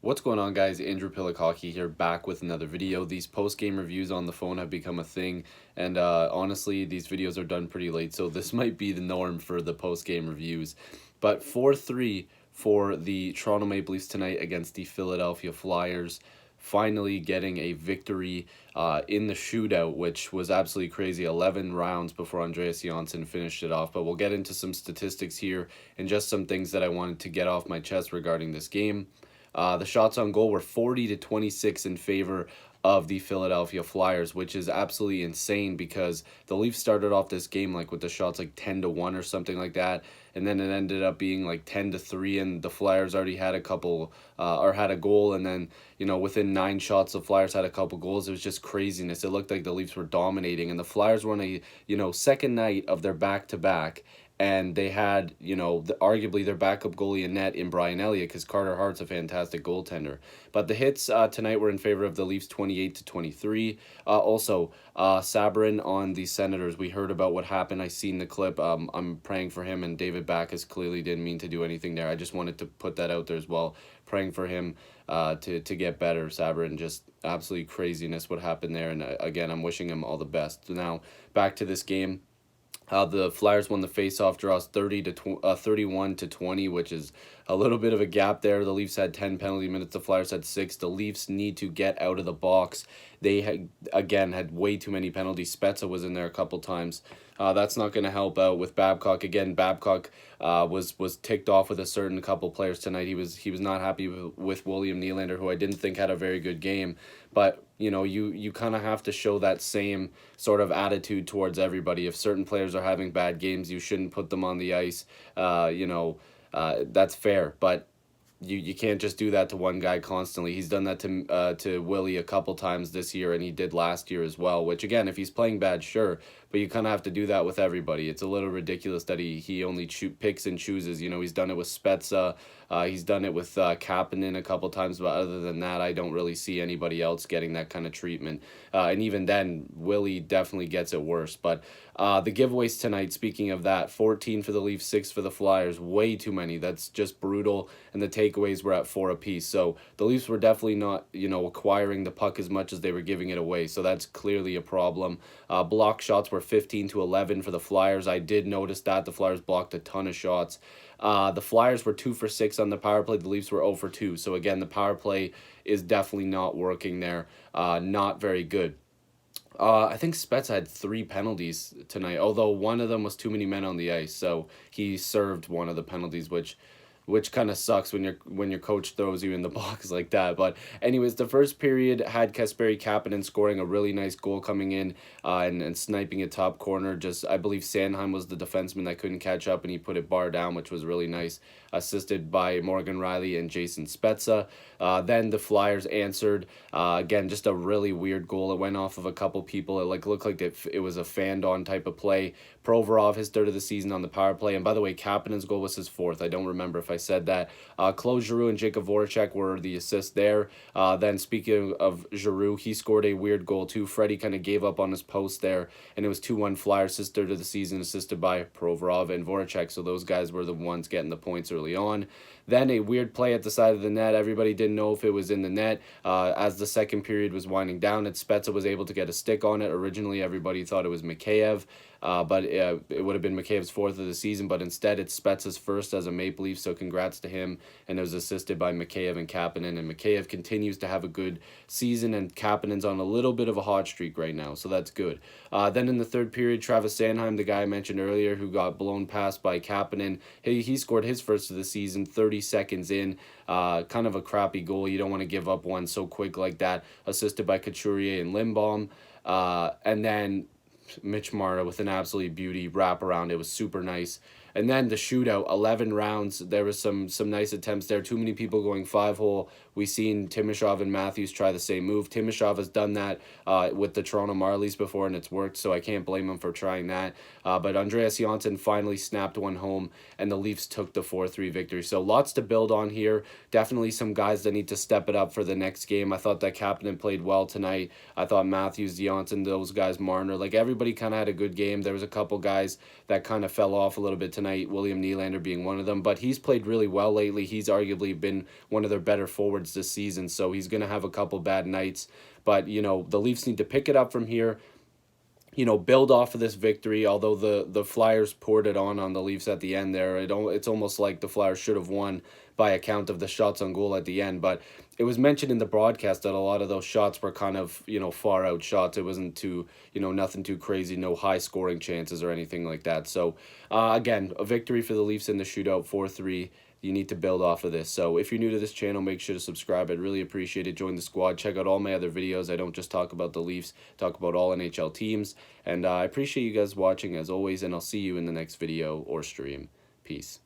What's going on, guys? Andrew Piluk Hockey here, back with another video. These post-game reviews on the phone have become a thing, and honestly, these videos are done pretty late, so this might be the norm for the post-game reviews. But 4-3 for the Toronto Maple Leafs tonight against the Philadelphia Flyers, finally getting a victory in the shootout, which was absolutely crazy. 11 rounds before Andreas Johnsson finished it off, but we'll get into some statistics here and just some things that I wanted to get off my chest regarding this game. The shots on goal were 40-26 in favor of the Philadelphia Flyers, which is absolutely insane because the Leafs started off this game like with the shots like 10-1 or something like that, and then it ended up being like 10-3, and the Flyers already had a couple or had a goal, and then within 9 shots the Flyers had a couple goals. It was just craziness. It looked like the Leafs were dominating, and the Flyers were on a second night of their back-to-back, and they had, arguably their backup goalie in net in Brian Elliott, because Carter Hart's a fantastic goaltender. But the hits tonight were in favor of the Leafs 28-23. Also, Sabrin on the Senators. We heard about what happened. I seen the clip. I'm praying for him, and David Backes clearly didn't mean to do anything there. I just wanted to put that out there as well. Praying for him to get better. Sabrin, just absolutely craziness what happened there. And again, I'm wishing him all the best. Now, back to this game. The Flyers won the faceoff draws 31-20, which is a little bit of a gap there. The Leafs had 10 penalty minutes. The Flyers had 6. The Leafs need to get out of the box. They had way too many penalties. Spezza was in there a couple times. That's not going to help out with Babcock. Again, Babcock was ticked off with a certain couple players tonight. He was not happy with William Nylander, who I didn't think had a very good game. But you kind of have to show that same sort of attitude towards everybody. If certain players are having bad games, you shouldn't put them on the ice. That's fair, but you can't just do that to one guy constantly. He's done that to Willie a couple times this year, and he did last year as well, which, again, if he's playing bad, sure, but you kind of have to do that with everybody. It's a little ridiculous that he only picks and chooses. He's done it with Spezza. He's done it with Kapanen a couple times, but other than that, I don't really see anybody else getting that kind of treatment. And even then, Willie definitely gets it worse. But the giveaways tonight, speaking of that, 14 for the Leafs, 6 for the Flyers, way too many. That's just brutal. And the takeaways were at 4 apiece. So the Leafs were definitely not, acquiring the puck as much as they were giving it away. So that's clearly a problem. Block shots were 15-11 for the Flyers. I did notice that. The Flyers blocked a ton of shots. The Flyers were 2 for 6 on the power play. The Leafs were 0 for 2. So again, the power play is definitely not working there. Not very good. I think Spets had 3 penalties tonight, although one of them was too many men on the ice. So he served one of the penalties, which kind of sucks when your coach throws you in the box like that. But anyways, the first period had Kasperi Kapanen scoring a really nice goal coming in and sniping a top corner. Just, I believe Sanheim was the defenseman that couldn't catch up, and he put it bar down, which was really nice, assisted by Morgan Riley and Jason Spezza. Then the Flyers answered. Again, just a really weird goal. It went off of a couple people. It looked like it was a fanned-on type of play. Provorov, his 3rd of the season on the power play. And by the way, Kapanen's goal was his 4th. I don't remember if I said that. Claude Giroux and Jacob Voracek were the assists there. Then speaking of Giroux, he scored a weird goal too. Freddie kind of gave up on his post there, and it was 2-1 Flyers, his 3rd of the season, assisted by Provorov and Voracek. So those guys were the ones getting the points early on. Then a weird play at the side of the net. Everybody didn't know if it was in the net. As the second period was winding down, Spezza was able to get a stick on it. Originally, everybody thought it was Mikheyev, but it would have been Mikheyev's 4th of the season, but instead it's Spezza's 1st as a Maple Leaf, so congrats to him. And it was assisted by Mikheyev and Kapanen, and Mikheyev continues to have a good season, and Kapanen's on a little bit of a hot streak right now, so that's good. Then in the 3rd period, Travis Sanheim, the guy I mentioned earlier, who got blown past by Kapanen, he scored his 1st of the season, 30 seconds in. Kind of a crappy goal. You don't want to give up one so quick like that. Assisted by Couturier and Lindbaum. And then Mitch Marner with an absolute beauty wraparound. It was super nice. And then the shootout, 11 rounds. There was some nice attempts there. Too many people going 5-hole. We seen Timashov and Matthews try the same move. Timashov has done that with the Toronto Marlies before, and it's worked, so I can't blame him for trying that. But Andreas Johnsson finally snapped one home, and the Leafs took the 4-3 victory. So lots to build on here. Definitely some guys that need to step it up for the next game. I thought that Kapanen played well tonight. I thought Matthews, Johnsson, those guys, Marner, everybody kind of had a good game. There was a couple guys that kind of fell off a little bit tonight. tonight, William Nylander being one of them, but he's played really well lately. He's arguably been one of their better forwards this season, so he's going to have a couple bad nights. But, the Leafs need to pick it up from here, build off of this victory. Although the Flyers poured it on the Leafs at the end there, it's almost like the Flyers should have won by account of the shots on goal at the end. But it was mentioned in the broadcast that a lot of those shots were kind of, far out shots. It wasn't too, nothing too crazy, no high scoring chances or anything like that. So, again, a victory for the Leafs in the shootout, 4-3. You need to build off of this. So if you're new to this channel, make sure to subscribe. I'd really appreciate it. Join the squad. Check out all my other videos. I don't just talk about the Leafs, talk about all NHL teams. And I appreciate you guys watching as always, and I'll see you in the next video or stream. Peace.